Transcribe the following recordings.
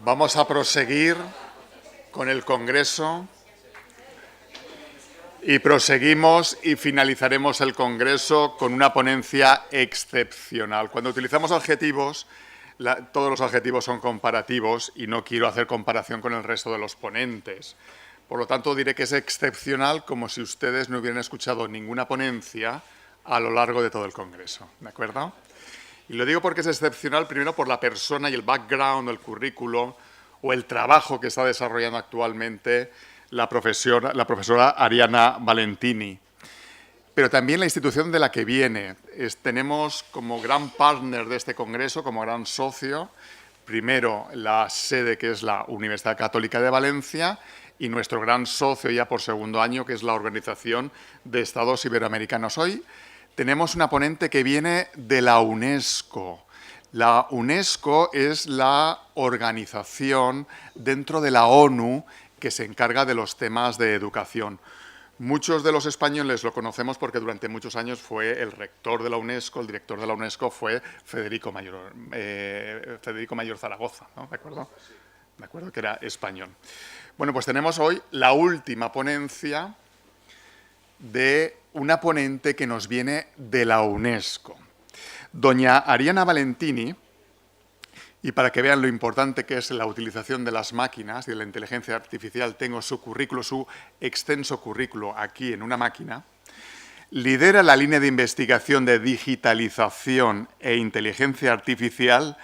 Vamos a proseguir con el Congreso y proseguimos y finalizaremos el Congreso con una ponencia excepcional. Cuando utilizamos adjetivos, todos los adjetivos son comparativos y no quiero hacer comparación con el resto de los ponentes. Por lo tanto, diré que es excepcional como si ustedes no hubieran escuchado ninguna ponencia a lo largo de todo el Congreso. ¿De acuerdo? Y lo digo porque es excepcional, primero por la persona y el background, el currículo o el trabajo que está desarrollando actualmente la profesora Arianna Valentini. Pero también la institución de la que viene. Tenemos como gran partner de este congreso, como gran socio, primero la sede que es la Universidad Católica de Valencia y nuestro gran socio ya por segundo año, que es la Organización de Estados Iberoamericanos. Hoy tenemos una ponente que viene de la UNESCO. La UNESCO es la organización dentro de la ONU que se encarga de los temas de educación. Muchos de los españoles lo conocemos porque durante muchos años fue el rector de la UNESCO, el director de la UNESCO fue Federico Mayor Zaragoza, ¿no? ¿De acuerdo? De acuerdo, que era español. Bueno, pues tenemos hoy la última ponencia de una ponente que nos viene de la UNESCO. Doña Arianna Valentini, y para que vean lo importante que es la utilización de las máquinas y de la inteligencia artificial, tengo su currículo, su extenso currículo aquí en una máquina, lidera la línea de investigación de digitalización e inteligencia artificial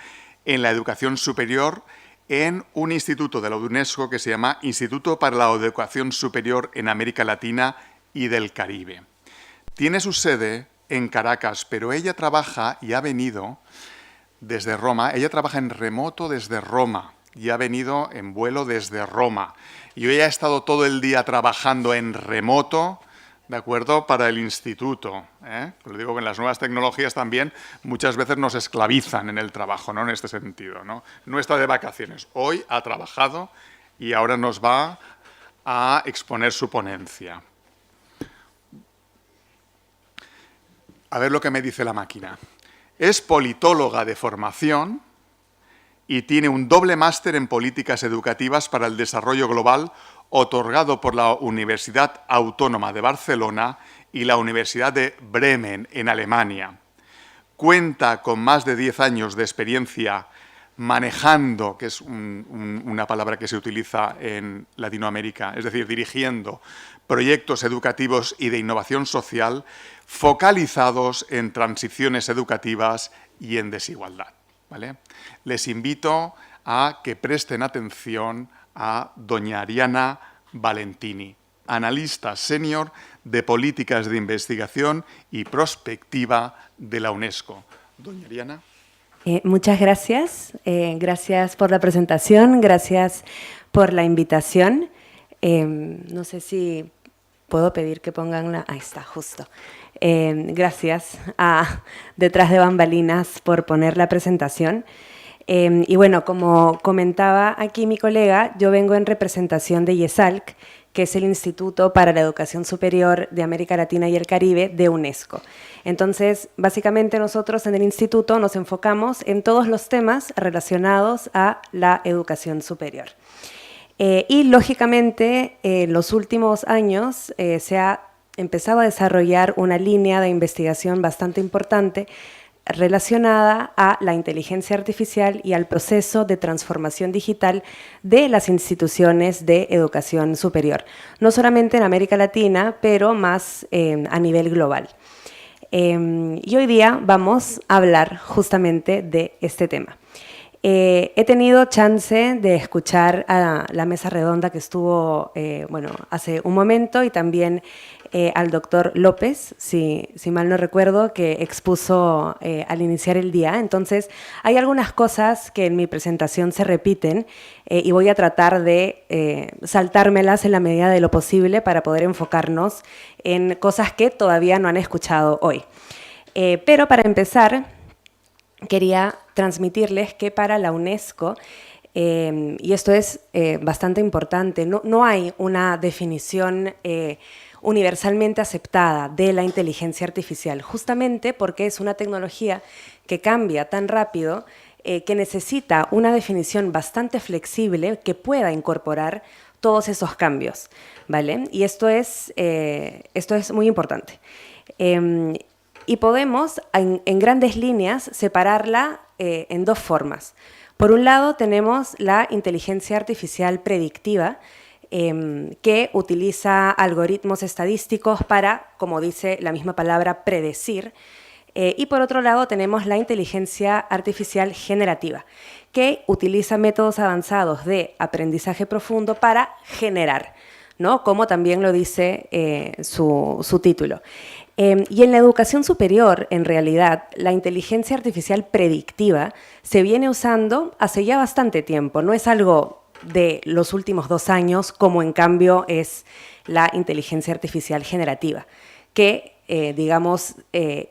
en la educación superior en un instituto de la UNESCO que se llama Instituto para la Educación Superior en América Latina y del Caribe. Tiene su sede en Caracas, pero ella trabaja y ha venido desde Roma. Ella trabaja en remoto desde Roma y ha venido en vuelo desde Roma. Y hoy ha estado todo el día trabajando en remoto, ¿de acuerdo?, para el instituto. Lo digo que en las nuevas tecnologías también muchas veces nos esclavizan en el trabajo, ¿no? En este sentido, ¿no? No está de vacaciones. Hoy ha trabajado y ahora nos va a exponer su ponencia. A ver lo que me dice la máquina. Es politóloga de formación y tiene un doble máster en políticas educativas para el desarrollo global otorgado por la Universidad Autónoma de Barcelona y la Universidad de Bremen, en Alemania. Cuenta con más de 10 años de experiencia manejando, que es una palabra que se utiliza en Latinoamérica, es decir, dirigiendo proyectos educativos y de innovación social focalizados en transiciones educativas y en desigualdad, ¿vale? Les invito a que presten atención a doña Arianna Valentini, analista senior de políticas de investigación y prospectiva de la UNESCO. Doña Arianna. Muchas gracias. Gracias por la presentación, gracias por la invitación. No sé si puedo pedir que pongan la... Ahí está, justo. Gracias a Detrás de Bambalinas por poner la presentación. Y bueno, como comentaba aquí mi colega, yo vengo en representación de IESALC, que es el Instituto para la Educación Superior de América Latina y el Caribe de UNESCO. Entonces, básicamente nosotros en el instituto nos enfocamos en todos los temas relacionados a la educación superior. Y lógicamente, en los últimos años se ha empezado a desarrollar una línea de investigación bastante importante relacionada a la inteligencia artificial y al proceso de transformación digital de las instituciones de educación superior, no solamente en América Latina, pero más a nivel global. Y hoy día vamos a hablar justamente de este tema. He tenido chance de escuchar a la mesa redonda que estuvo hace un momento y también al doctor López, si mal no recuerdo, que expuso al iniciar el día. Entonces, hay algunas cosas que en mi presentación se repiten y voy a tratar de saltármelas en la medida de lo posible para poder enfocarnos en cosas que todavía no han escuchado hoy. Pero para empezar, quería transmitirles que para la UNESCO, y esto es bastante importante, no hay una definición universalmente aceptada de la inteligencia artificial, justamente porque es una tecnología que cambia tan rápido que necesita una definición bastante flexible que pueda incorporar todos esos cambios, ¿vale? Y esto es muy importante. Y podemos, en grandes líneas, separarla en dos formas. Por un lado, tenemos la inteligencia artificial predictiva, que utiliza algoritmos estadísticos para, como dice la misma palabra, predecir. Y por otro lado, tenemos la inteligencia artificial generativa, que utiliza métodos avanzados de aprendizaje profundo para generar, ¿no? Como también lo dice su título. Y en la educación superior, en realidad, la inteligencia artificial predictiva se viene usando hace ya bastante tiempo. No es algo de los últimos 2 años, como en cambio es la inteligencia artificial generativa, que,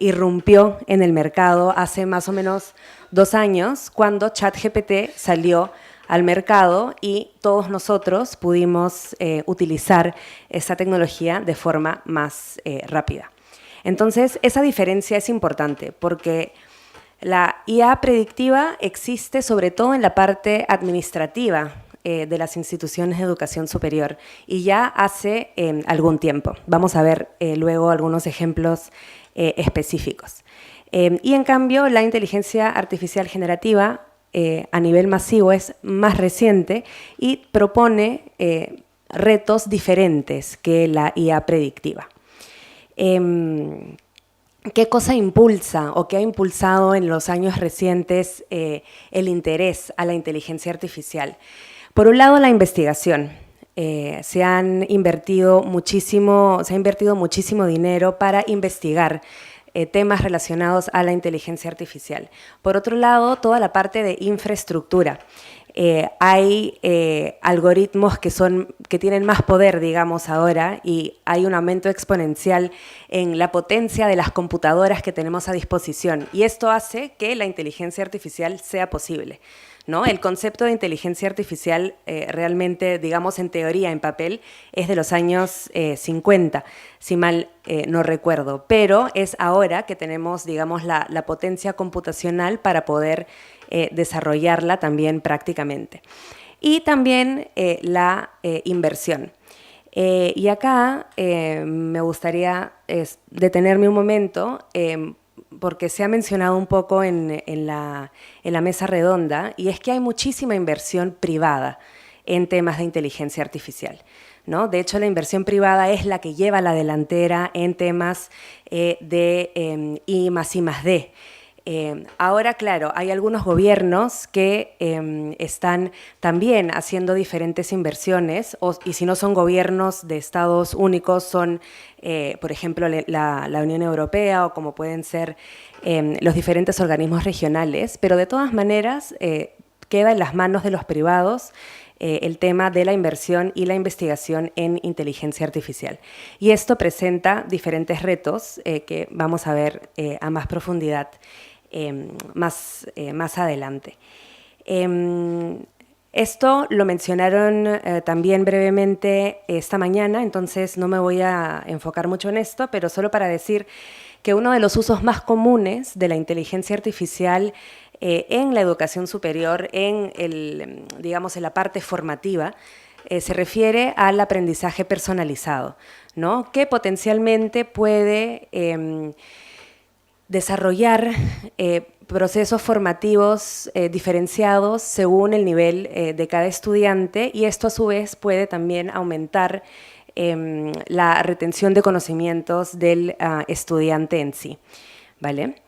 irrumpió en el mercado hace más o menos 2 años, cuando ChatGPT salió al mercado y todos nosotros pudimos utilizar esta tecnología de forma más rápida. Entonces, esa diferencia es importante porque la IA predictiva existe sobre todo en la parte administrativa de las instituciones de educación superior y ya hace algún tiempo. Vamos a ver luego algunos ejemplos específicos. Y en cambio, la inteligencia artificial generativa a nivel masivo es más reciente y propone retos diferentes que la IA predictiva. ¿Qué cosa impulsa o qué ha impulsado en los años recientes el interés a la inteligencia artificial? Por un lado, la investigación. Se ha invertido muchísimo dinero para investigar temas relacionados a la inteligencia artificial. Por otro lado, toda la parte de infraestructura. Hay algoritmos que tienen más poder, digamos, ahora, y hay un aumento exponencial en la potencia de las computadoras que tenemos a disposición. Y esto hace que la inteligencia artificial sea posible, ¿no? El concepto de inteligencia artificial realmente, digamos, en teoría, en papel, es de los años 50, si mal no recuerdo. Pero es ahora que tenemos, digamos, la potencia computacional para poder desarrollarla también prácticamente. Y también la inversión. Y acá me gustaría detenerme un momento porque se ha mencionado un poco en la mesa redonda, y es que hay muchísima inversión privada en temas de inteligencia artificial, ¿no? De hecho, la inversión privada es la que lleva la delantera en temas de I+I+D. Ahora, claro, hay algunos gobiernos que están también haciendo diferentes inversiones, y si no son gobiernos de estados únicos, son, por ejemplo, la Unión Europea o como pueden ser los diferentes organismos regionales, pero de todas maneras queda en las manos de los privados el tema de la inversión y la investigación en inteligencia artificial. Y esto presenta diferentes retos que vamos a ver a más profundidad más adelante. Esto lo mencionaron también brevemente esta mañana, entonces no me voy a enfocar mucho en esto, pero solo para decir que uno de los usos más comunes de la inteligencia artificial en la educación superior, en la parte formativa, se refiere al aprendizaje personalizado, ¿no? Que potencialmente puede desarrollar procesos formativos diferenciados según el nivel de cada estudiante, y esto a su vez puede también aumentar la retención de conocimientos del estudiante en sí, ¿vale?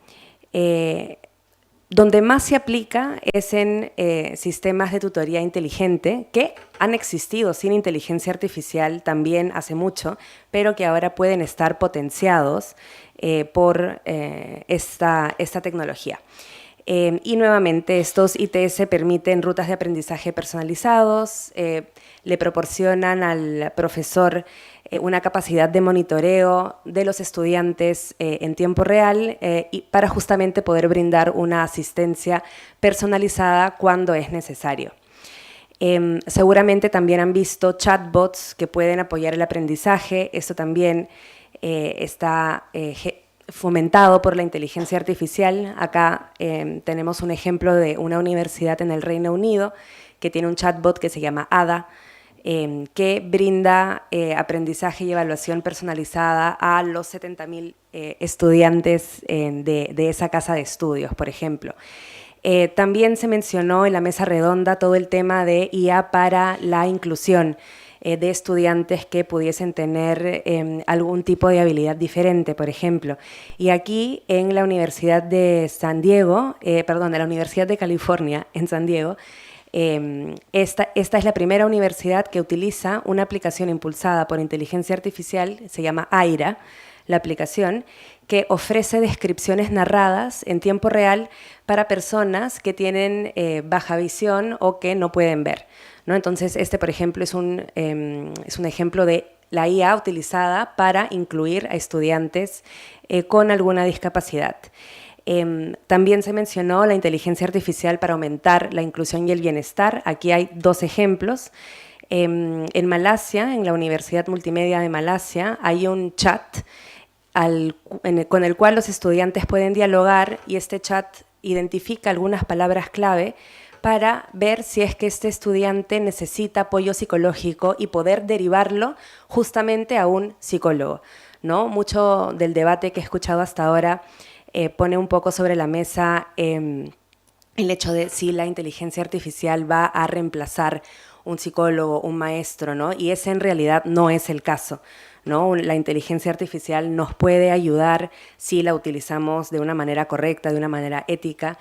Donde más se aplica es en sistemas de tutoría inteligente que han existido sin inteligencia artificial también hace mucho, pero que ahora pueden estar potenciados por esta tecnología. Y nuevamente estos ITS permiten rutas de aprendizaje personalizados, le proporcionan al profesor una capacidad de monitoreo de los estudiantes en tiempo real y para justamente poder brindar una asistencia personalizada cuando es necesario. Seguramente también han visto chatbots que pueden apoyar el aprendizaje. Esto también está fomentado por la inteligencia artificial. Acá tenemos un ejemplo de una universidad en el Reino Unido que tiene un chatbot que se llama Ada, que brinda aprendizaje y evaluación personalizada a los 70.000 estudiantes de esa casa de estudios, por ejemplo. También se mencionó en la mesa redonda todo el tema de IA para la inclusión de estudiantes que pudiesen tener algún tipo de habilidad diferente, por ejemplo. Y aquí en la Universidad de San Diego, perdón, en la Universidad de California, en San Diego, esta es la primera universidad que utiliza una aplicación impulsada por inteligencia artificial, se llama Aira, la aplicación, que ofrece descripciones narradas en tiempo real para personas que tienen baja visión o que no pueden ver, ¿no? Entonces, por ejemplo, es un ejemplo de la IA utilizada para incluir a estudiantes con alguna discapacidad. También se mencionó la inteligencia artificial para aumentar la inclusión y el bienestar. Aquí hay dos ejemplos. En Malasia, en la Universidad Multimedia de Malasia, hay un chat con el cual los estudiantes pueden dialogar, y este chat identifica algunas palabras clave para ver si es que este estudiante necesita apoyo psicológico y poder derivarlo justamente a un psicólogo, ¿no? Mucho del debate que he escuchado hasta ahora pone un poco sobre la mesa el hecho de si la inteligencia artificial va a reemplazar un psicólogo, un maestro, ¿no? Y ese en realidad no es el caso, ¿no? La inteligencia artificial nos puede ayudar si la utilizamos de una manera correcta, de una manera ética,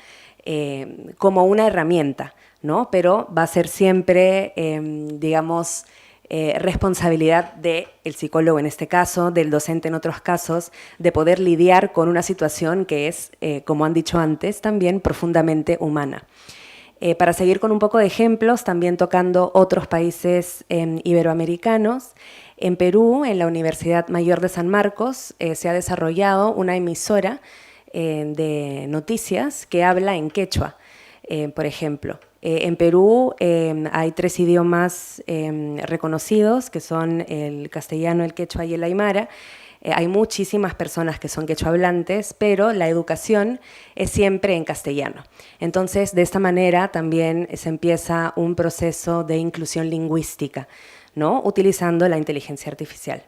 como una herramienta, ¿no? Pero va a ser siempre, digamos, responsabilidad del psicólogo en este caso, del docente en otros casos, de poder lidiar con una situación que es, como han dicho antes, también profundamente humana. Para seguir con un poco de ejemplos, también tocando otros países iberoamericanos, en Perú, en la Universidad Mayor de San Marcos, se ha desarrollado una emisora de noticias que habla en quechua, por ejemplo. En Perú hay 3 idiomas reconocidos, que son el castellano, el quechua y el aymara. Hay muchísimas personas que son quechua hablantes, pero la educación es siempre en castellano. Entonces, de esta manera también se empieza un proceso de inclusión lingüística, ¿no? Utilizando la inteligencia artificial.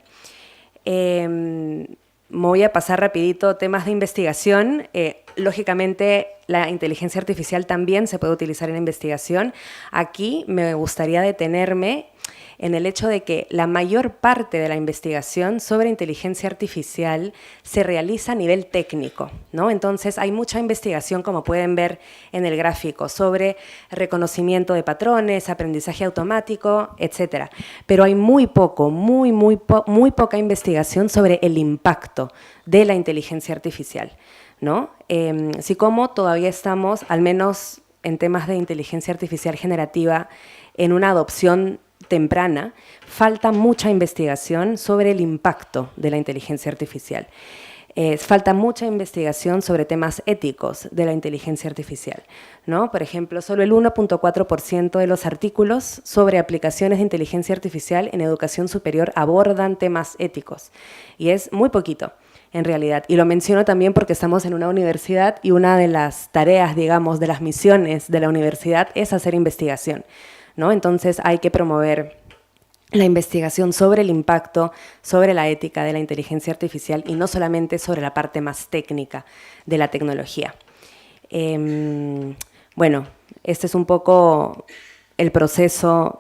Voy a pasar rapidito temas de investigación. Lógicamente, la inteligencia artificial también se puede utilizar en investigación. Aquí me gustaría detenerme en el hecho de que la mayor parte de la investigación sobre inteligencia artificial se realiza a nivel técnico, ¿no? Entonces, hay mucha investigación, como pueden ver en el gráfico, sobre reconocimiento de patrones, aprendizaje automático, etcétera. Pero hay muy poca investigación sobre el impacto de la inteligencia artificial, ¿no? Así como todavía estamos, al menos en temas de inteligencia artificial generativa, en una adopción temprana, falta mucha investigación sobre el impacto de la inteligencia artificial. Falta mucha investigación sobre temas éticos de la inteligencia artificial, ¿no? Por ejemplo, solo el 1.4% de los artículos sobre aplicaciones de inteligencia artificial en educación superior abordan temas éticos, y es muy poquito, en realidad. Y lo menciono también porque estamos en una universidad y una de las tareas, digamos, de las misiones de la universidad es hacer investigación, ¿no? Entonces hay que promover la investigación sobre el impacto, sobre la ética de la inteligencia artificial y no solamente sobre la parte más técnica de la tecnología. Bueno, este es un poco el proceso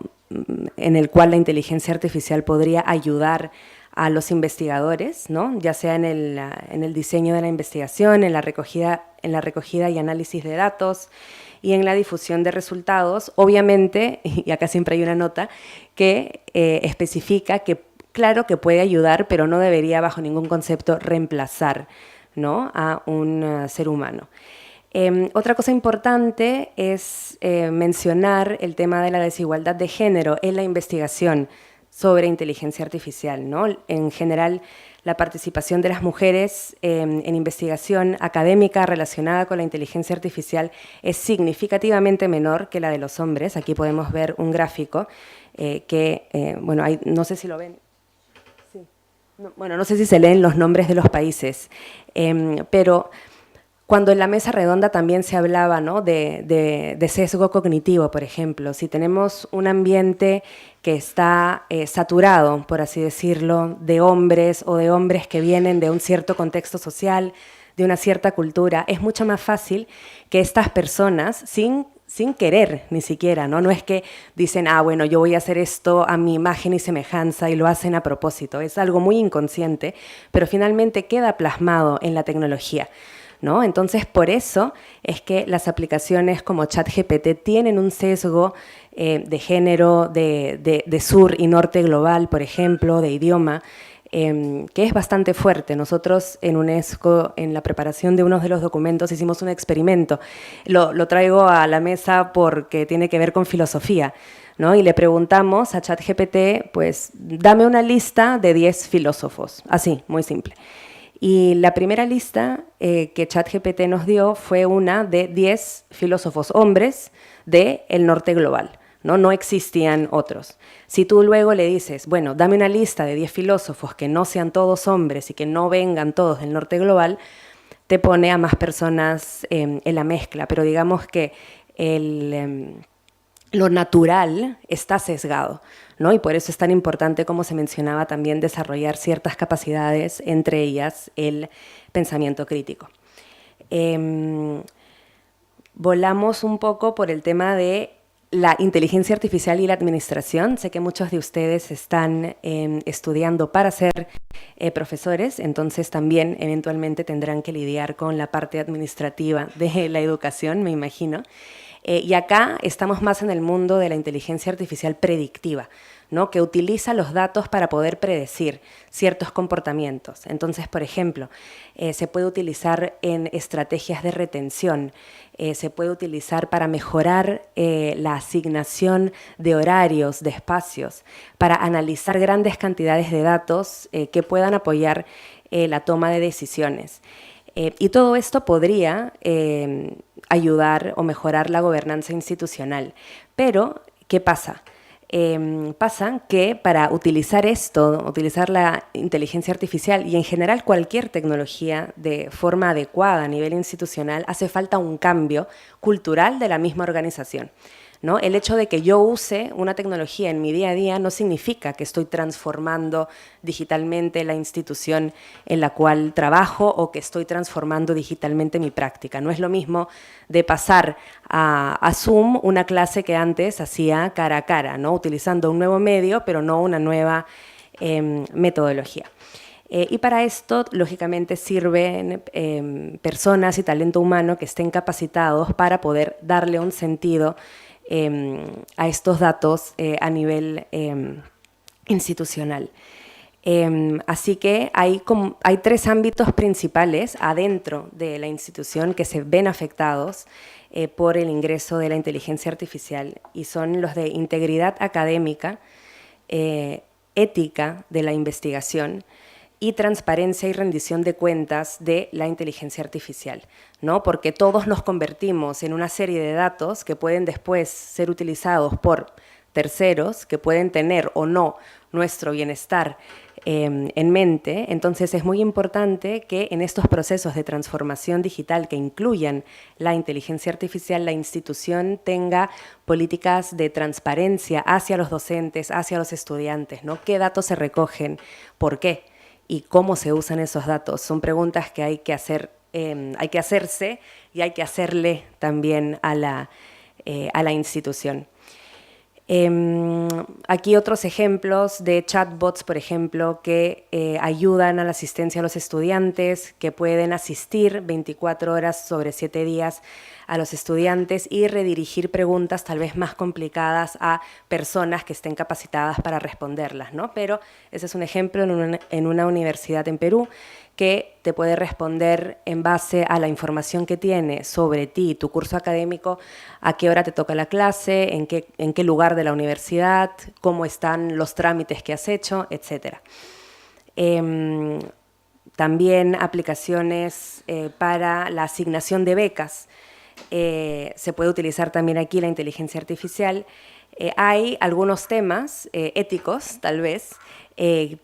en el cual la inteligencia artificial podría ayudar a los investigadores, ¿no? Ya sea en el diseño de la investigación, en la recogida y análisis de datos y en la difusión de resultados. Obviamente, y acá siempre hay una nota, que especifica que, claro, que puede ayudar, pero no debería bajo ningún concepto reemplazar, ¿no?, a un ser humano. Otra cosa importante es mencionar el tema de la desigualdad de género en la investigación sobre inteligencia artificial, ¿no? En general, la participación de las mujeres en investigación académica relacionada con la inteligencia artificial es significativamente menor que la de los hombres. Aquí podemos ver un gráfico bueno, no sé si lo ven. Sí. bueno, no sé si se leen los nombres de los países, pero cuando en la mesa redonda también se hablaba, ¿no?, de sesgo cognitivo, por ejemplo. Si tenemos un ambiente que está saturado, por así decirlo, de hombres o de hombres que vienen de un cierto contexto social, de una cierta cultura, es mucho más fácil que estas personas, sin querer ni siquiera, ¿no? No es que dicen, ah, bueno, yo voy a hacer esto a mi imagen y semejanza y lo hacen a propósito. Es algo muy inconsciente, pero finalmente queda plasmado en la tecnología, ¿no? Entonces, por eso es que las aplicaciones como ChatGPT tienen un sesgo de género, de sur y norte global, por ejemplo, de idioma, que es bastante fuerte. Nosotros en UNESCO, en la preparación de uno de los documentos, hicimos un experimento. Lo traigo a la mesa porque tiene que ver con filosofía, ¿no? Y le preguntamos a ChatGPT, pues, dame una lista de 10 filósofos, así, muy simple. Y la primera lista que ChatGPT nos dio fue una de 10 filósofos hombres del norte global, ¿no? No existían otros. Si tú luego le dices, bueno, dame una lista de 10 filósofos que no sean todos hombres y que no vengan todos del norte global, te pone a más personas en la mezcla, pero digamos que lo natural está sesgado, ¿no? Y por eso es tan importante, como se mencionaba también, desarrollar ciertas capacidades, entre ellas el pensamiento crítico. Volamos un poco por el tema de la inteligencia artificial y la administración. Sé que muchos de ustedes están estudiando para ser profesores, entonces también eventualmente tendrán que lidiar con la parte administrativa de la educación, me imagino. Y acá estamos más en el mundo de la inteligencia artificial predictiva, ¿no?, que utiliza los datos para poder predecir ciertos comportamientos. Entonces, por ejemplo, se puede utilizar en estrategias de retención, se puede utilizar para mejorar la asignación de horarios, de espacios, para analizar grandes cantidades de datos que puedan apoyar la toma de decisiones. Y todo esto podría ayudar o mejorar la gobernanza institucional. Pero, ¿qué pasa? Pasa que para utilizar esto, utilizar la inteligencia artificial y en general cualquier tecnología de forma adecuada a nivel institucional, hace falta un cambio cultural de la misma organización, ¿no? El hecho de que yo use una tecnología en mi día a día no significa que estoy transformando digitalmente la institución en la cual trabajo o que estoy transformando digitalmente mi práctica. No es lo mismo de pasar a Zoom una clase que antes hacía cara a cara, ¿no?, utilizando un nuevo medio, pero no una nueva metodología. Y para esto, lógicamente, sirven personas y talento humano que estén capacitados para poder darle un sentido a estos datos a nivel institucional. Así que hay 3 ámbitos principales adentro de la institución que se ven afectados por el ingreso de la inteligencia artificial, y son los de integridad académica, ética de la investigación y transparencia y rendición de cuentas de la inteligencia artificial, ¿no? Porque todos nos convertimos en una serie de datos que pueden después ser utilizados por terceros, que pueden tener o no nuestro bienestar en mente. Entonces es muy importante que en estos procesos de transformación digital que incluyan la inteligencia artificial, la institución tenga políticas de transparencia hacia los docentes, hacia los estudiantes, ¿no? ¿Qué datos se recogen? ¿Por qué? ¿Y cómo se usan esos datos? Son preguntas que hay que hacerse y hay que hacerle también a la institución. Aquí otros ejemplos de chatbots, por ejemplo, que ayudan a la asistencia a los estudiantes, que pueden asistir 24 horas sobre 7 días a los estudiantes y redirigir preguntas tal vez más complicadas a personas que estén capacitadas para responderlas, ¿no? Pero ese es un ejemplo en una universidad en Perú que te puede responder en base a la información que tiene sobre ti, tu curso académico, a qué hora te toca la clase, en qué lugar de la universidad, cómo están los trámites que has hecho, etc. También aplicaciones para la asignación de becas. Se puede utilizar también aquí la inteligencia artificial. Hay algunos temas éticos, tal vez,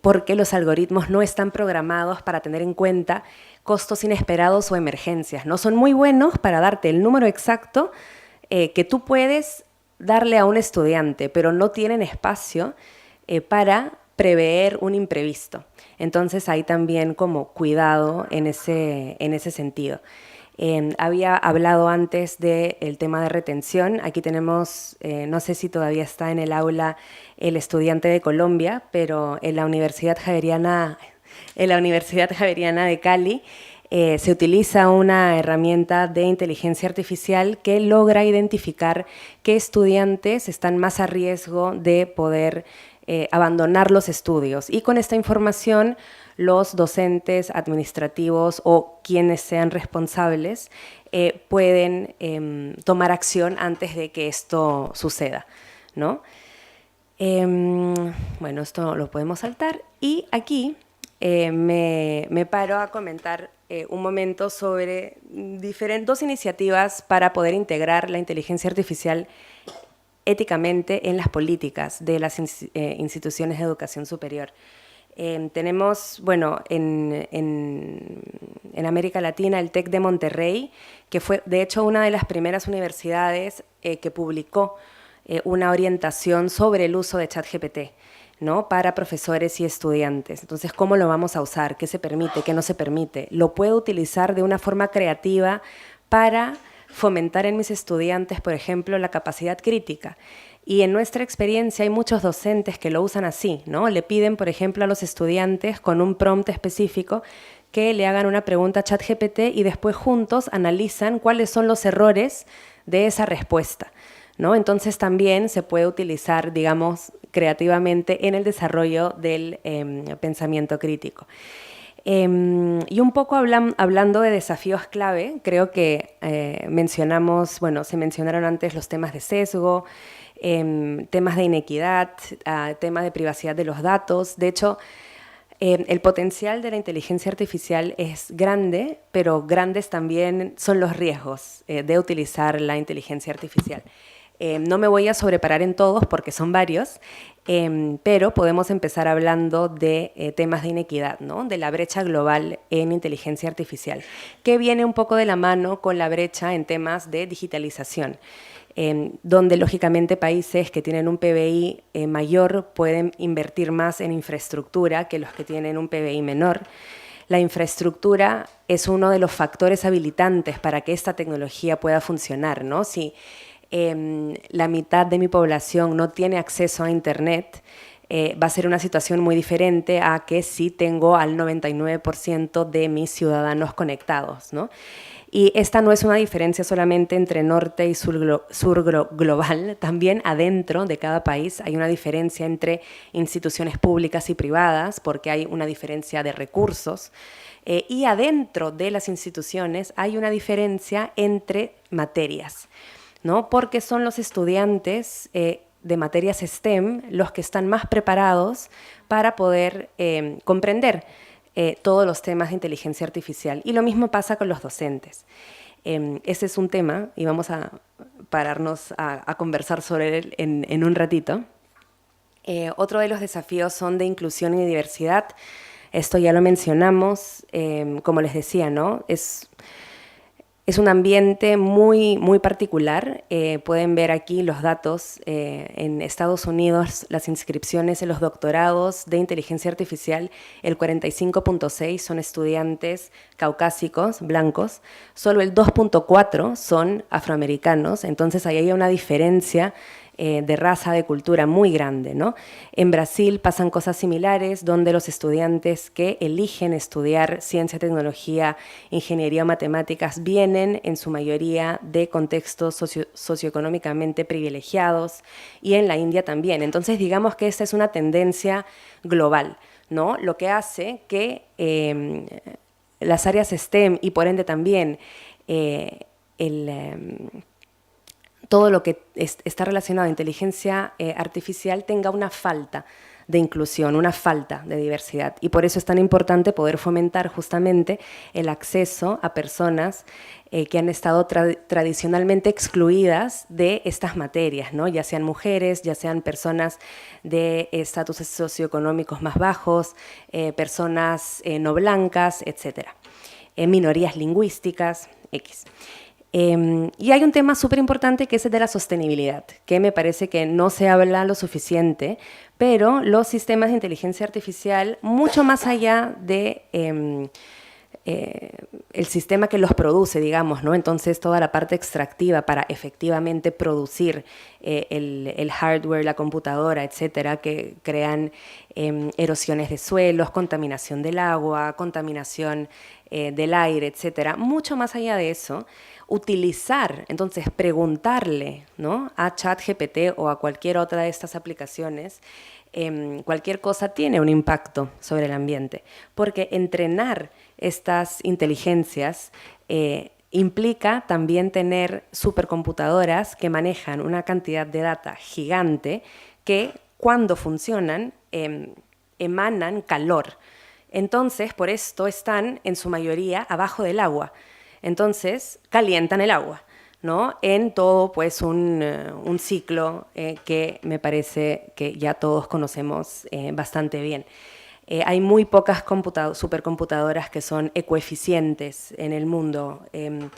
porque los algoritmos no están programados para tener en cuenta costos inesperados o emergencias, ¿no? Son muy buenos para darte el número exacto que tú puedes darle a un estudiante, pero no tienen espacio para prever un imprevisto. Entonces hay también como cuidado en ese sentido. Había hablado antes del tema de retención. Aquí tenemos, no sé si todavía está en el aula el estudiante de Colombia, pero en la Universidad Javeriana de Cali se utiliza una herramienta de inteligencia artificial que logra identificar qué estudiantes están más a riesgo de poder abandonar los estudios. Y con esta información, los docentes administrativos o quienes sean responsables pueden tomar acción antes de que esto suceda, ¿no? Bueno, esto lo podemos saltar. Y aquí me paro a comentar un momento sobre dos iniciativas para poder integrar la inteligencia artificial éticamente en las políticas de las instituciones de educación superior. Tenemos, bueno, en América Latina el TEC de Monterrey, que fue de hecho una de las primeras universidades que publicó una orientación sobre el uso de ChatGPT, ¿no? Para profesores y estudiantes. Entonces, ¿cómo lo vamos a usar? ¿Qué se permite? ¿Qué no se permite? Lo puedo utilizar de una forma creativa para fomentar en mis estudiantes, por ejemplo, la capacidad crítica. Y en nuestra experiencia hay muchos docentes que lo usan así, ¿no? Le piden, por ejemplo, a los estudiantes con un prompt específico que le hagan una pregunta a ChatGPT y después juntos analizan cuáles son los errores de esa respuesta, ¿no? Entonces también se puede utilizar, digamos, creativamente en el desarrollo del pensamiento crítico. Y un poco hablando de desafíos clave, creo que se mencionaron antes los temas de sesgo, temas de inequidad, temas de privacidad de los datos. De hecho, el potencial de la inteligencia artificial es grande, pero grandes también son los riesgos de utilizar la inteligencia artificial. No me voy a sobreparar en todos porque son varios, pero podemos empezar hablando de temas de inequidad, ¿no? De la brecha global en inteligencia artificial, que viene un poco de la mano con la brecha en temas de digitalización, donde lógicamente países que tienen un PBI mayor pueden invertir más en infraestructura que los que tienen un PBI menor. La infraestructura es uno de los factores habilitantes para que esta tecnología pueda funcionar, ¿no? Si la mitad de mi población no tiene acceso a Internet, va a ser una situación muy diferente a que si tengo al 99% de mis ciudadanos conectados, ¿no? Y esta no es una diferencia solamente entre norte y sur global, también adentro de cada país hay una diferencia entre instituciones públicas y privadas, porque hay una diferencia de recursos, y adentro de las instituciones hay una diferencia entre materias, ¿no? Porque son los estudiantes de materias STEM los que están más preparados para poder comprender todos los temas de inteligencia artificial. Y lo mismo pasa con los docentes. Este es un tema y vamos a pararnos a conversar sobre él en un ratito. Otro de los desafíos son de inclusión y diversidad. Esto ya lo mencionamos, como les decía, ¿no? Es un ambiente muy, muy particular. Pueden ver aquí los datos. En Estados Unidos, las inscripciones en los doctorados de inteligencia artificial, el 45.6 son estudiantes caucásicos, blancos. Solo el 2.4 son afroamericanos. Entonces, ahí hay una diferencia de raza, de cultura muy grande, ¿no? En Brasil pasan cosas similares, donde los estudiantes que eligen estudiar ciencia, tecnología, ingeniería o matemáticas vienen en su mayoría de contextos socioeconómicamente privilegiados, y en la India también. Entonces, digamos que esta es una tendencia global, ¿no? Lo que hace que las áreas STEM y por ende también todo lo que está relacionado a inteligencia artificial tenga una falta de inclusión, una falta de diversidad. Y por eso es tan importante poder fomentar justamente el acceso a personas que han estado tradicionalmente excluidas de estas materias, ¿no? Ya sean mujeres, ya sean personas de estatus socioeconómicos más bajos, personas no blancas, etcétera. Minorías lingüísticas, X. Y hay un tema súper importante que es el de la sostenibilidad, que me parece que no se habla lo suficiente, pero los sistemas de inteligencia artificial, mucho más allá de el sistema que los produce, digamos, ¿no? Entonces, toda la parte extractiva para efectivamente producir el hardware, la computadora, etcétera, que crean erosiones de suelos, contaminación del agua, contaminación del aire, etcétera. Mucho más allá de eso, utilizar, entonces preguntarle, ¿no?, a ChatGPT o a cualquier otra de estas aplicaciones, cualquier cosa tiene un impacto sobre el ambiente, porque entrenar estas inteligencias implica también tener supercomputadoras que manejan una cantidad de data gigante que cuando funcionan emanan calor. Entonces, por esto están en su mayoría abajo del agua. Entonces, calientan el agua, ¿no? En todo pues un ciclo que me parece que ya todos conocemos bastante bien. Hay muy pocas supercomputadoras que son ecoeficientes en el mundo. En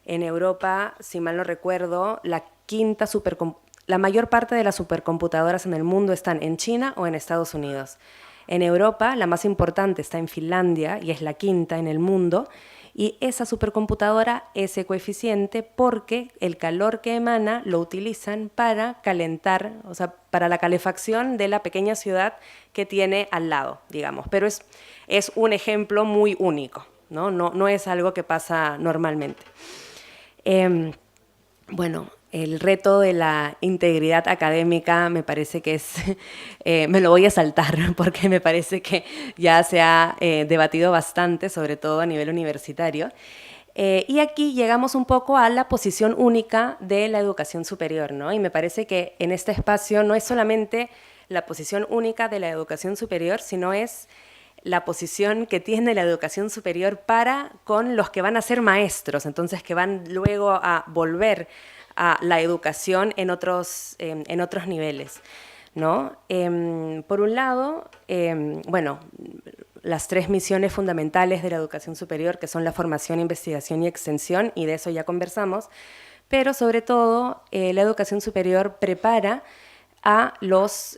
Europa, si mal no recuerdo, la mayor parte de las supercomputadoras en el mundo están en China o en Estados Unidos. En Europa, la más importante está en Finlandia y es la quinta en el mundo. Y esa supercomputadora es ecoeficiente porque el calor que emana lo utilizan para calentar, o sea, para la calefacción de la pequeña ciudad que tiene al lado, digamos. Pero es un ejemplo muy único, ¿no? No es algo que pasa normalmente. Bueno, el reto de la integridad académica me parece que es, me lo voy a saltar porque me parece que ya se ha debatido bastante, sobre todo a nivel universitario. Y aquí llegamos un poco a la posición única de la educación superior, ¿no? Y me parece que en este espacio no es solamente la posición única de la educación superior, sino es la posición que tiene la educación superior para con los que van a ser maestros, entonces que van luego a volver a la educación en otros niveles, ¿no? Por un lado, bueno, las 3 misiones fundamentales de la educación superior, que son la formación, investigación y extensión, y de eso ya conversamos, pero sobre todo la educación superior prepara a los,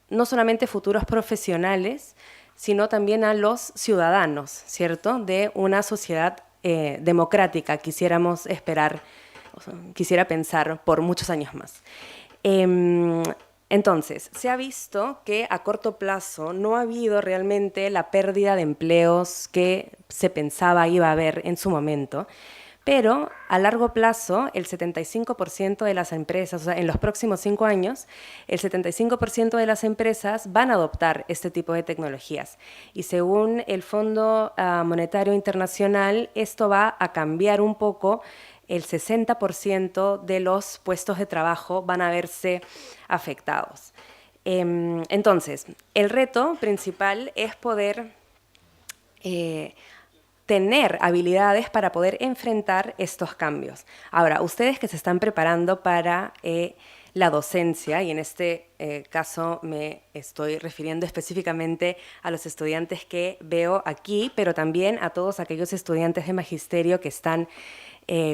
no solamente futuros profesionales, sino también a los ciudadanos, ¿cierto?, de una sociedad democrática, quisiéramos esperar, quisiera pensar por muchos años más. Entonces, se ha visto que a corto plazo no ha habido realmente la pérdida de empleos que se pensaba iba a haber en su momento, pero a largo plazo el 75% de las empresas, o sea, en los próximos 5 años, el 75% de las empresas van a adoptar este tipo de tecnologías. Y según el Fondo Monetario Internacional, esto va a cambiar un poco. El 60% de los puestos de trabajo van a verse afectados. Entonces, el reto principal es poder tener habilidades para poder enfrentar estos cambios. Ahora, ustedes que se están preparando para la docencia, y en este caso me estoy refiriendo específicamente a los estudiantes que veo aquí, pero también a todos aquellos estudiantes de magisterio que están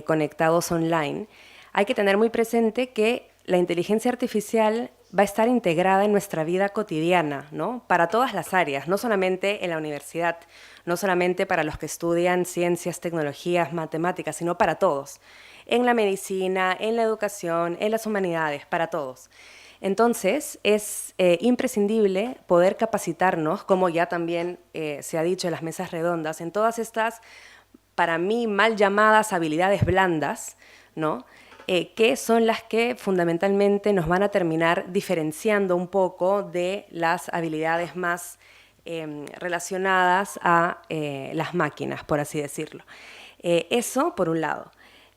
conectados online, hay que tener muy presente que la inteligencia artificial va a estar integrada en nuestra vida cotidiana, ¿no? Para todas las áreas, no solamente en la universidad, no solamente para los que estudian ciencias, tecnologías, matemáticas, sino para todos, en la medicina, en la educación, en las humanidades, para todos. Entonces, es imprescindible poder capacitarnos, como ya también se ha dicho en las mesas redondas, en todas estas, para mí, mal llamadas habilidades blandas, ¿no?, que son las que fundamentalmente nos van a terminar diferenciando un poco de las habilidades más relacionadas a las máquinas, por así decirlo. Eso por un lado.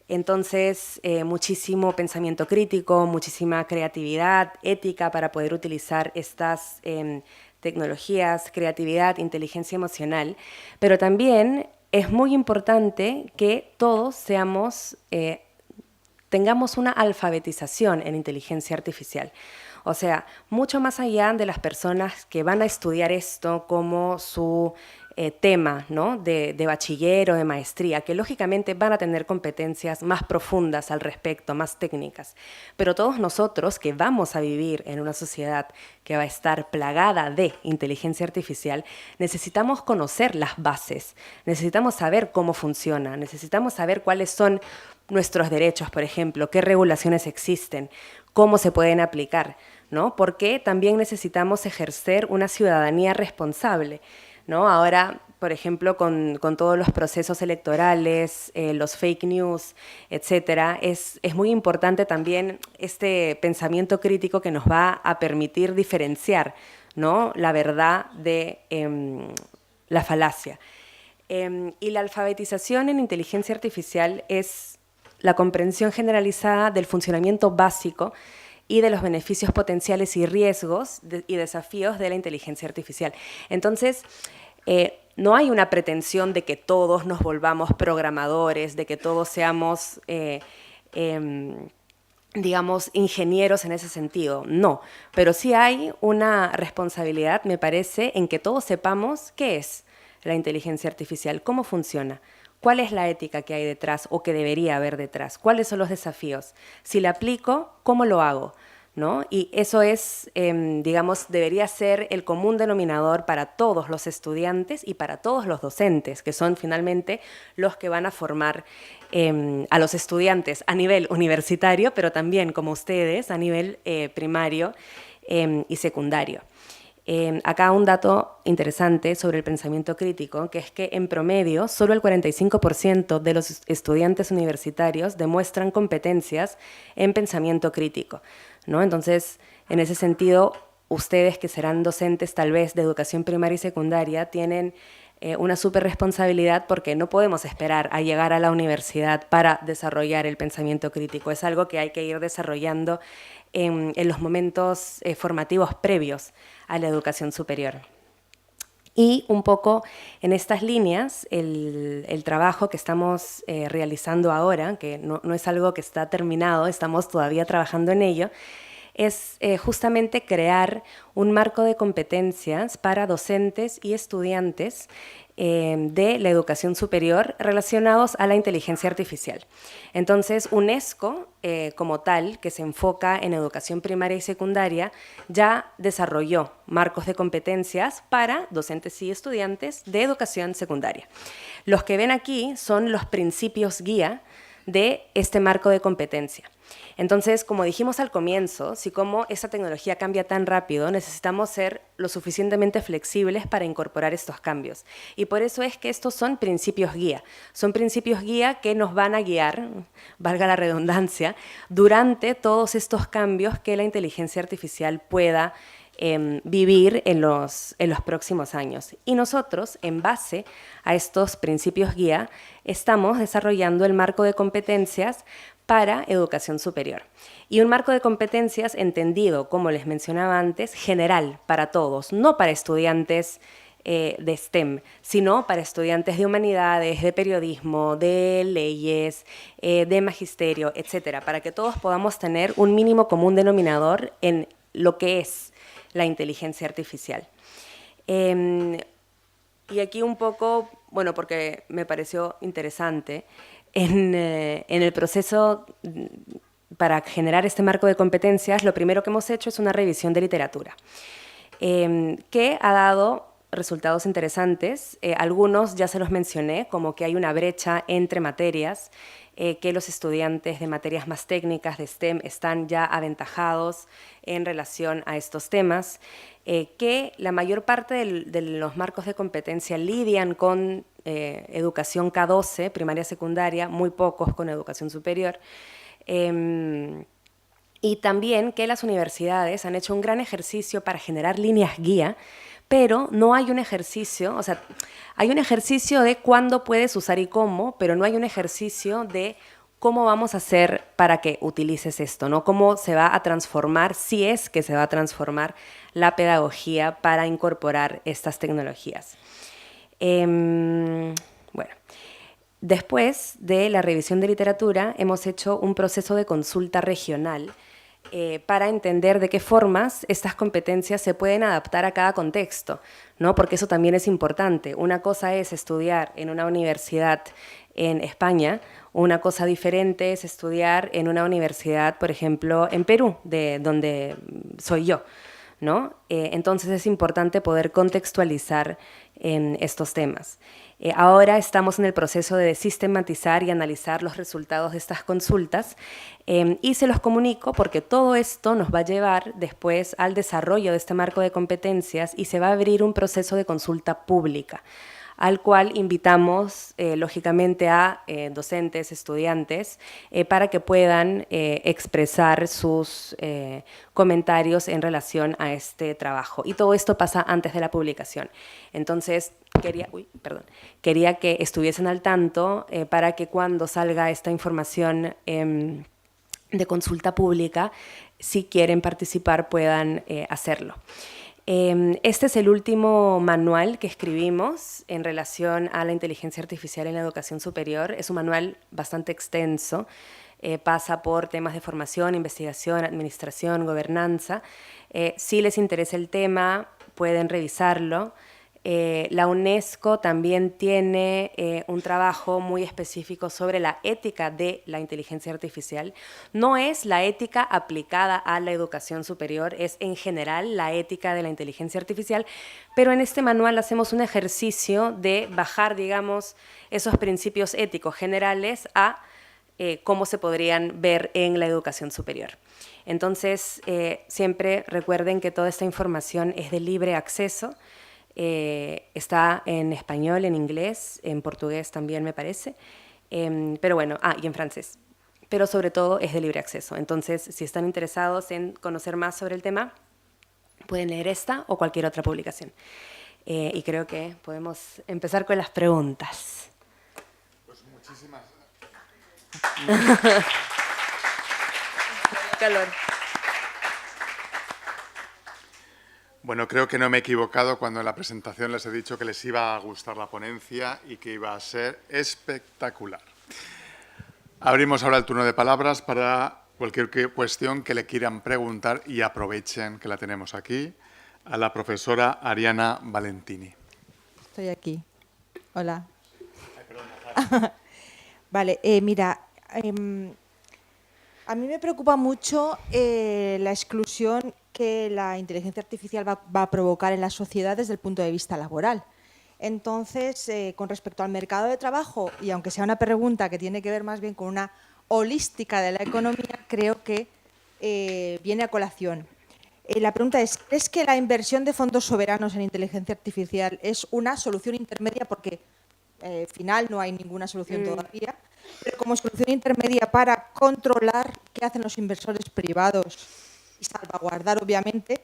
Entonces, muchísimo pensamiento crítico, muchísima creatividad, ética para poder utilizar estas tecnologías, creatividad, inteligencia emocional, pero también es muy importante que todos tengamos una alfabetización en inteligencia artificial. O sea, mucho más allá de las personas que van a estudiar esto como su tema, ¿no? de bachiller o de maestría, que lógicamente van a tener competencias más profundas al respecto, más técnicas. Pero todos nosotros que vamos a vivir en una sociedad que va a estar plagada de inteligencia artificial, necesitamos conocer las bases, necesitamos saber cómo funciona, necesitamos saber cuáles son nuestros derechos, por ejemplo, qué regulaciones existen, cómo se pueden aplicar, ¿no? Porque también necesitamos ejercer una ciudadanía responsable, ¿no? Ahora, por ejemplo, con todos los procesos electorales, los fake news, etcétera, es muy importante también este pensamiento crítico que nos va a permitir diferenciar, ¿no? La verdad de la falacia. Y la alfabetización en inteligencia artificial es la comprensión generalizada del funcionamiento básico y de los beneficios potenciales y riesgos y desafíos de la inteligencia artificial. Entonces, no hay una pretensión de que todos nos volvamos programadores, de que todos seamos, digamos, ingenieros en ese sentido. No, pero sí hay una responsabilidad, me parece, en que todos sepamos qué es la inteligencia artificial, cómo funciona. ¿Cuál es la ética que hay detrás o que debería haber detrás? ¿Cuáles son los desafíos? Si la aplico, ¿cómo lo hago? ¿No? Y eso es, digamos, debería ser el común denominador para todos los estudiantes y para todos los docentes, que son finalmente los que van a formar a los estudiantes a nivel universitario, pero también, como ustedes, a nivel primario y secundario. Acá un dato interesante sobre el pensamiento crítico, que es que en promedio solo el 45% de los estudiantes universitarios demuestran competencias en pensamiento crítico, ¿no? Entonces, en ese sentido, ustedes que serán docentes tal vez de educación primaria y secundaria tienen una súper responsabilidad porque no podemos esperar a llegar a la universidad para desarrollar el pensamiento crítico. Es algo que hay que ir desarrollando en los momentos formativos previos a la educación superior. Y un poco en estas líneas, el trabajo que estamos realizando ahora, que no es algo que está terminado, estamos todavía trabajando en ello, es justamente crear un marco de competencias para docentes y estudiantes de la educación superior relacionados a la inteligencia artificial. Entonces, UNESCO, como tal, que se enfoca en educación primaria y secundaria, ya desarrolló marcos de competencias para docentes y estudiantes de educación secundaria. Los que ven aquí son los principios guía de este marco de competencia. Entonces, como dijimos al comienzo, si como esta tecnología cambia tan rápido, necesitamos ser lo suficientemente flexibles para incorporar estos cambios. Y por eso es que estos son principios guía. Son principios guía que nos van a guiar, valga la redundancia, durante todos estos cambios que la inteligencia artificial pueda vivir en los próximos años. Y nosotros, en base a estos principios guía, estamos desarrollando el marco de competencias para educación superior. Y un marco de competencias entendido, como les mencionaba antes, general para todos, no para estudiantes de STEM, sino para estudiantes de humanidades, de periodismo, de leyes, de magisterio, etcétera, para que todos podamos tener un mínimo común denominador en lo que es la inteligencia artificial. Y aquí un poco, bueno, porque me pareció interesante, en el proceso para generar este marco de competencias, lo primero que hemos hecho es una revisión de literatura, que ha dado resultados interesantes. Algunos ya se los mencioné, como que hay una brecha entre materias, que los estudiantes de materias más técnicas de STEM están ya aventajados en relación a estos temas, que la mayor parte de los marcos de competencia lidian con educación K12, primaria secundaria, muy pocos con educación superior, y también que las universidades han hecho un gran ejercicio para generar líneas guía, pero no hay un ejercicio, o sea, hay un ejercicio de cuándo puedes usar y cómo, pero no hay un ejercicio de ¿cómo vamos a hacer para que utilices esto, ¿no? ¿Cómo se va a transformar, si es que se va a transformar la pedagogía para incorporar estas tecnologías? Bueno, después de la revisión de literatura hemos hecho un proceso de consulta regional para entender de qué formas estas competencias se pueden adaptar a cada contexto, ¿no? Porque eso también es importante. Una cosa es estudiar en una universidad en España, una cosa diferente es estudiar en una universidad, por ejemplo, en Perú, de donde soy yo, ¿no? Entonces es importante poder contextualizar estos temas. Ahora estamos en el proceso de sistematizar y analizar los resultados de estas consultas y se los comunico porque todo esto nos va a llevar después al desarrollo de este marco de competencias y se va a abrir un proceso de consulta pública al cual invitamos, lógicamente, a docentes, estudiantes, para que puedan expresar sus comentarios en relación a este trabajo. Y todo esto pasa antes de la publicación. Entonces, quería que estuviesen al tanto para que cuando salga esta información de consulta pública, si quieren participar, puedan hacerlo. Este es el último manual que escribimos en relación a la inteligencia artificial en la educación superior. Es un manual bastante extenso, pasa por temas de formación, investigación, administración, gobernanza. Si les interesa el tema, pueden revisarlo. La UNESCO también tiene un trabajo muy específico sobre la ética de la inteligencia artificial. No es la ética aplicada a la educación superior, es en general la ética de la inteligencia artificial, pero en este manual hacemos un ejercicio de bajar, digamos, esos principios éticos generales a cómo se podrían ver en la educación superior. Entonces, siempre recuerden que toda esta información es de libre acceso. Está en español, en inglés, en portugués también me parece, pero bueno, y en francés, pero sobre todo es de libre acceso. Entonces, si están interesados en conocer más sobre el tema, pueden leer esta o cualquier otra publicación. Y creo que podemos empezar con las preguntas. Pues muchísimas. Calor. Bueno, creo que no me he equivocado cuando en la presentación les he dicho que les iba a gustar la ponencia y que iba a ser espectacular. Abrimos ahora el turno de palabras para cualquier cuestión que le quieran preguntar y aprovechen que la tenemos aquí a la profesora Ariana Valentini. Estoy aquí. Hola. Vale, mira, a mí me preocupa mucho la exclusión que la inteligencia artificial va a provocar en la sociedad desde el punto de vista laboral. Entonces, con respecto al mercado de trabajo, y aunque sea una pregunta que tiene que ver más bien con una holística de la economía, creo que viene a colación. La pregunta es, ¿crees que la inversión de fondos soberanos en inteligencia artificial es una solución intermedia? Porque final no hay ninguna solución todavía, pero como solución intermedia para controlar qué hacen los inversores privados y salvaguardar, obviamente,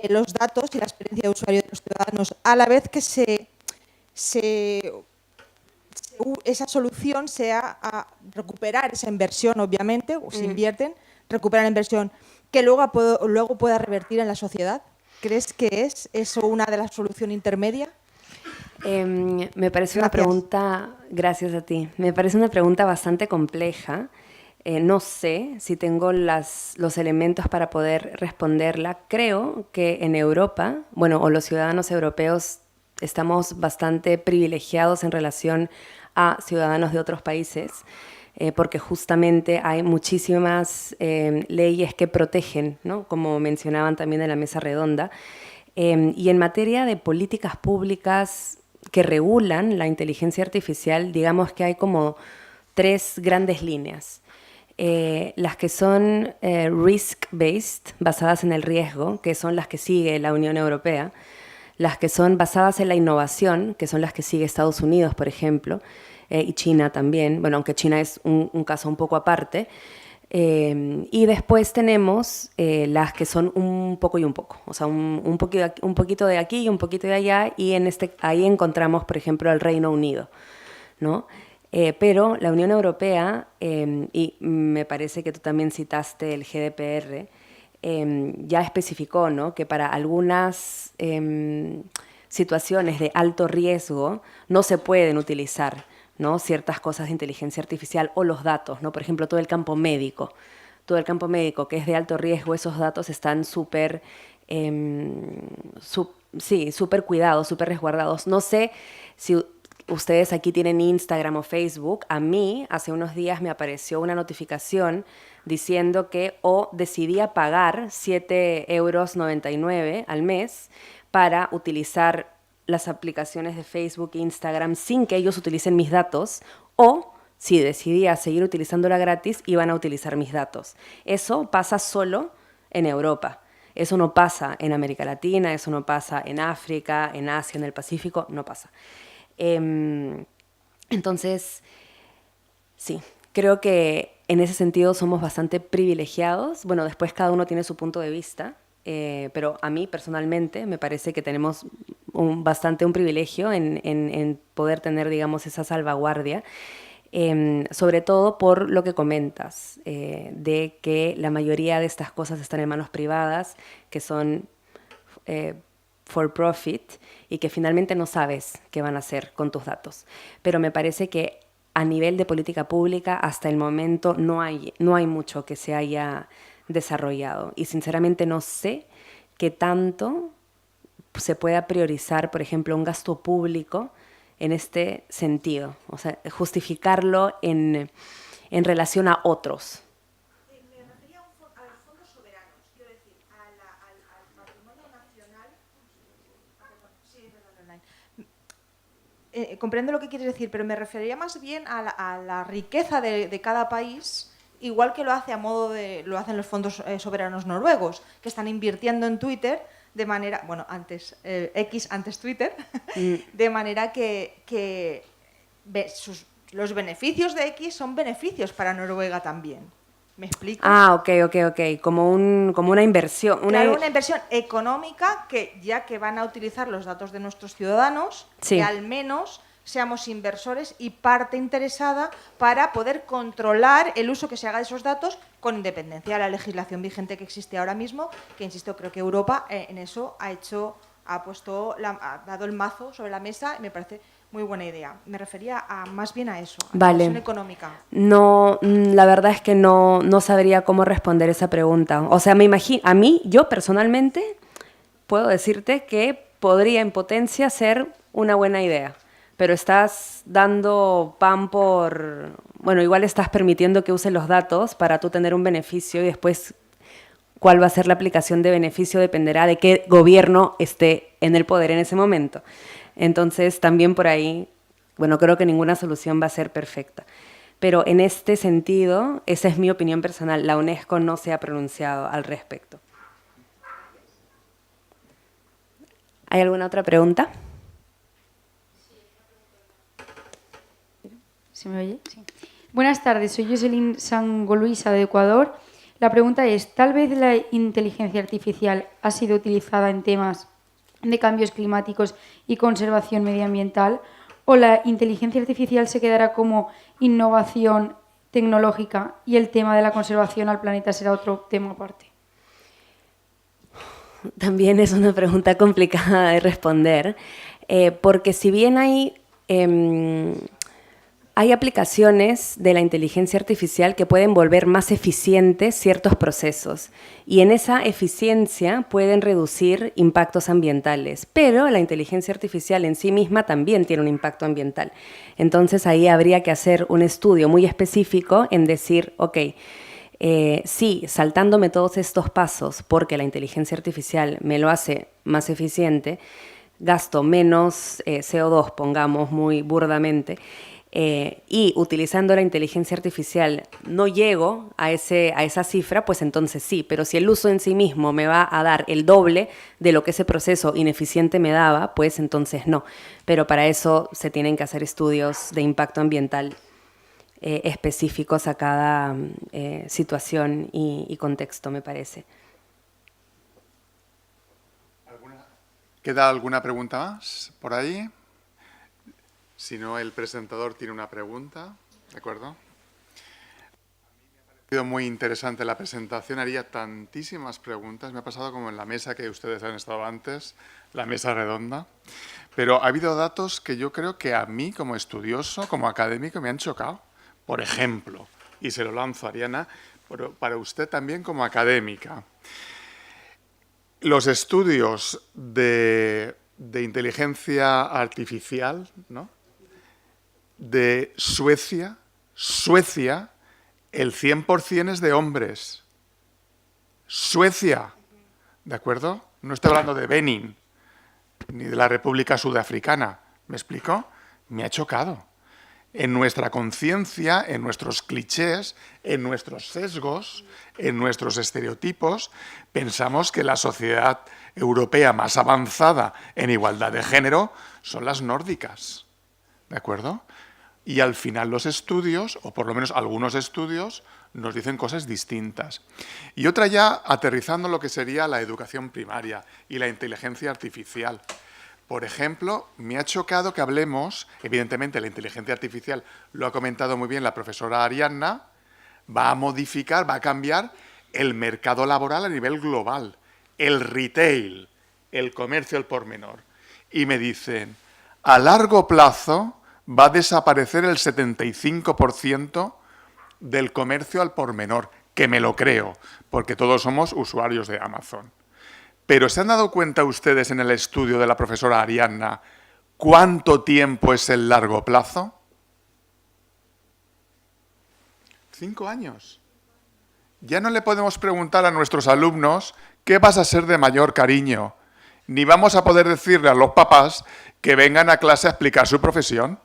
los datos y la experiencia de usuario de los ciudadanos, a la vez que esa solución sea a recuperar esa inversión, obviamente, o se invierten, recuperar la inversión que luego pueda revertir en la sociedad. ¿Crees que es eso una de las soluciones intermedias? Me parece una pregunta, gracias a ti, me parece una pregunta bastante compleja. No sé si tengo los elementos para poder responderla. Creo que en Europa, o los ciudadanos europeos estamos bastante privilegiados en relación a ciudadanos de otros países, porque justamente hay muchísimas leyes que protegen, ¿no? Como mencionaban también en la mesa redonda. Y en materia de políticas públicas que regulan la inteligencia artificial, digamos que hay como 3 grandes líneas. Las que son risk-based, basadas en el riesgo, que son las que sigue la Unión Europea, las que son basadas en la innovación, que son las que sigue Estados Unidos, por ejemplo, y China también, aunque China es un caso un poco aparte, y después tenemos las que son un poco y un poco, o sea, un poquito de aquí y un poquito de allá, y ahí encontramos, por ejemplo, el Reino Unido, ¿no? Pero la Unión Europea, y me parece que tú también citaste el GDPR, ya especificó, ¿no?, que para algunas situaciones de alto riesgo no se pueden utilizar, ¿no?, ciertas cosas de inteligencia artificial o los datos, ¿no? Por ejemplo, todo el campo médico. Todo el campo médico que es de alto riesgo, esos datos están súper sí, súper cuidados, súper resguardados. No sé si ustedes aquí tienen Instagram o Facebook. A mí, hace unos días me apareció una notificación diciendo que decidía pagar 7,99 € al mes para utilizar las aplicaciones de Facebook e Instagram sin que ellos utilicen mis datos, o si decidía seguir utilizándola gratis, iban a utilizar mis datos. Eso pasa solo en Europa. Eso no pasa en América Latina, eso no pasa en África, en Asia, en el Pacífico, no pasa. Entonces, sí, creo que en ese sentido somos bastante privilegiados. Bueno, después cada uno tiene su punto de vista, pero a mí personalmente me parece que tenemos bastante un privilegio en poder tener, digamos, esa salvaguardia. Sobre todo por lo que comentas, de que la mayoría de estas cosas están en manos privadas, que son for profit, y que finalmente no sabes qué van a hacer con tus datos. Pero me parece que a nivel de política pública, hasta el momento no hay mucho que se haya desarrollado. Y sinceramente no sé qué tanto se pueda priorizar, por ejemplo, un gasto público en este sentido, o sea, justificarlo en relación a otros. Me refería a los fondos soberanos, quiero decir, al patrimonio nacional. Sí, perdón, online. Comprendo lo que quieres decir, pero me refería más bien a la riqueza de cada país, igual que lo hacen los fondos soberanos noruegos, que están invirtiendo en Twitter de manera, bueno, antes X, antes Twitter, de manera que los beneficios de X son beneficios para Noruega también. ¿Me explico? Ah, ok. Como una inversión. Claro, una inversión económica ya que van a utilizar los datos de nuestros ciudadanos, sí, que al menos seamos inversores y parte interesada para poder controlar el uso que se haga de esos datos con independencia de la legislación vigente que existe ahora mismo, que insisto, creo que Europa en eso ha dado el mazo sobre la mesa y me parece muy buena idea. Me refería más bien a eso, a la inversión económica. No, la verdad es que no sabría cómo responder esa pregunta. O sea, me imagino, yo personalmente puedo decirte que podría en potencia ser una buena idea. Pero estás dando pan por... Bueno, igual estás permitiendo que usen los datos para tú tener un beneficio y después cuál va a ser la aplicación de beneficio dependerá de qué gobierno esté en el poder en ese momento. Entonces, también por ahí, bueno, creo que ninguna solución va a ser perfecta. Pero en este sentido, esa es mi opinión personal, la UNESCO no se ha pronunciado al respecto. ¿Hay alguna otra pregunta? ¿Se me oye? Sí. Buenas tardes, soy Jocelyn Sangoluisa de Ecuador. La pregunta es, ¿tal vez la inteligencia artificial ha sido utilizada en temas de cambios climáticos y conservación medioambiental? ¿O la inteligencia artificial se quedará como innovación tecnológica y el tema de la conservación al planeta será otro tema aparte? También es una pregunta complicada de responder, porque si bien hay aplicaciones de la inteligencia artificial que pueden volver más eficientes ciertos procesos y en esa eficiencia pueden reducir impactos ambientales, pero la inteligencia artificial en sí misma también tiene un impacto ambiental. Entonces ahí habría que hacer un estudio muy específico en decir, ok, sí, saltándome todos estos pasos porque la inteligencia artificial me lo hace más eficiente, gasto menos CO2, pongamos muy burdamente, y utilizando la inteligencia artificial no llego a esa cifra, pues entonces sí, pero si el uso en sí mismo me va a dar el doble de lo que ese proceso ineficiente me daba, pues entonces no. Pero para eso se tienen que hacer estudios de impacto ambiental específicos a cada situación y contexto, me parece. ¿Queda alguna pregunta más por ahí? Si no, el presentador tiene una pregunta, ¿de acuerdo? A mí me ha parecido muy interesante la presentación, haría tantísimas preguntas, me ha pasado como en la mesa que ustedes han estado antes, la mesa redonda, pero ha habido datos que yo creo que a mí como estudioso, como académico, me han chocado. Por ejemplo, y se lo lanzo a Ariana, pero para usted también como académica, los estudios de inteligencia artificial, ¿no?, de Suecia, el 100% es de hombres. Suecia, ¿de acuerdo? No estoy hablando de Benín, ni de la República Sudafricana. ¿Me explico? Me ha chocado. En nuestra conciencia, en nuestros clichés, en nuestros sesgos, en nuestros estereotipos, pensamos que la sociedad europea más avanzada en igualdad de género son las nórdicas. ¿De acuerdo? Y al final los estudios, o por lo menos algunos estudios, nos dicen cosas distintas. Y otra ya aterrizando lo que sería la educación primaria y la inteligencia artificial. Por ejemplo, me ha chocado que hablemos, evidentemente la inteligencia artificial, lo ha comentado muy bien la profesora Ariadna, va a modificar, va a cambiar el mercado laboral a nivel global, el retail, el comercio al por menor. Y me dicen, a largo plazo va a desaparecer el 75% del comercio al por menor, que me lo creo, porque todos somos usuarios de Amazon. Pero ¿se han dado cuenta ustedes en el estudio de la profesora Ariadna cuánto tiempo es el largo plazo? 5 años. Ya no le podemos preguntar a nuestros alumnos qué vas a ser de mayor, cariño, ni vamos a poder decirle a los papás que vengan a clase a explicar su profesión.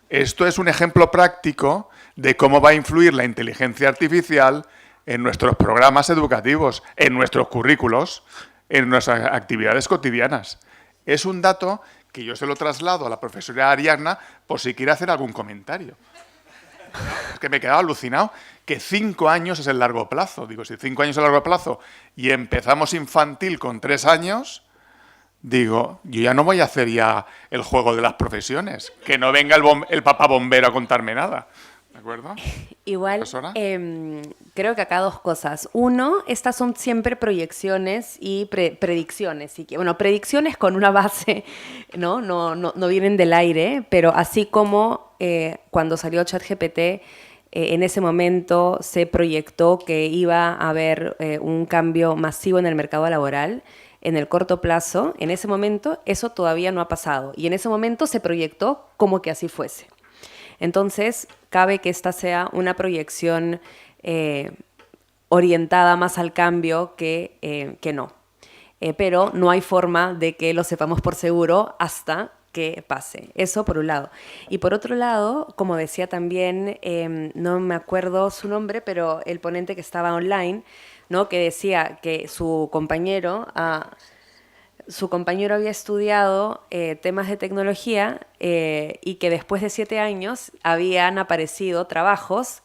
Esto es un ejemplo práctico de cómo va a influir la inteligencia artificial en nuestros programas educativos, en nuestros currículos, en nuestras actividades cotidianas. Es un dato que yo se lo traslado a la profesora Ariadna por si quiere hacer algún comentario. Es que me he quedado alucinado que 5 años es el largo plazo. Digo, si 5 años es el largo plazo y empezamos infantil con 3 años, digo, yo ya no voy a hacer ya el juego de las profesiones. Que no venga el papá bombero a contarme nada. ¿De acuerdo? Igual, creo que acá 2 cosas. Uno, estas son siempre proyecciones y predicciones. Y que, bueno, predicciones con una base, ¿no? No vienen del aire, pero así como cuando salió ChatGPT, en ese momento se proyectó que iba a haber un cambio masivo en el mercado laboral en el corto plazo. En ese momento eso todavía no ha pasado. Y en ese momento se proyectó como que así fuese. Entonces, cabe que esta sea una proyección orientada más al cambio que no. Pero no hay forma de que lo sepamos por seguro hasta que pase. Eso por un lado. Y por otro lado, como decía también, no me acuerdo su nombre, pero el ponente que estaba online, ¿no?, que decía que su compañero había estudiado temas de tecnología y que después de 7 años habían aparecido trabajos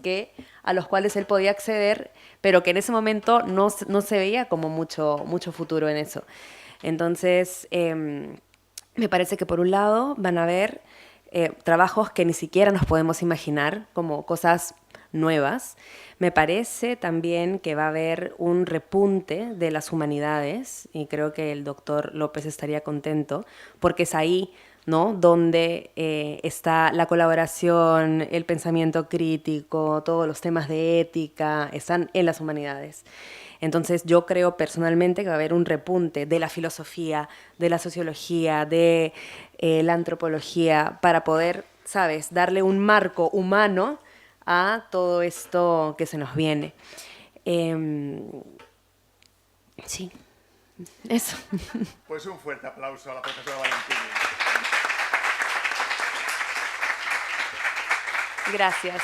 a los cuales él podía acceder, pero que en ese momento no se veía como mucho futuro en eso. Entonces, me parece que por un lado van a haber trabajos que ni siquiera nos podemos imaginar, como cosas nuevas. Me parece también que va a haber un repunte de las humanidades, y creo que el doctor López estaría contento, porque es ahí, ¿no?, donde está la colaboración, el pensamiento crítico, todos los temas de ética, están en las humanidades. Entonces yo creo personalmente que va a haber un repunte de la filosofía, de la sociología, de la antropología, para poder, ¿sabes?, darle un marco humano a todo esto que se nos viene. Sí, eso. Pues un fuerte aplauso a la profesora Valentini. Gracias.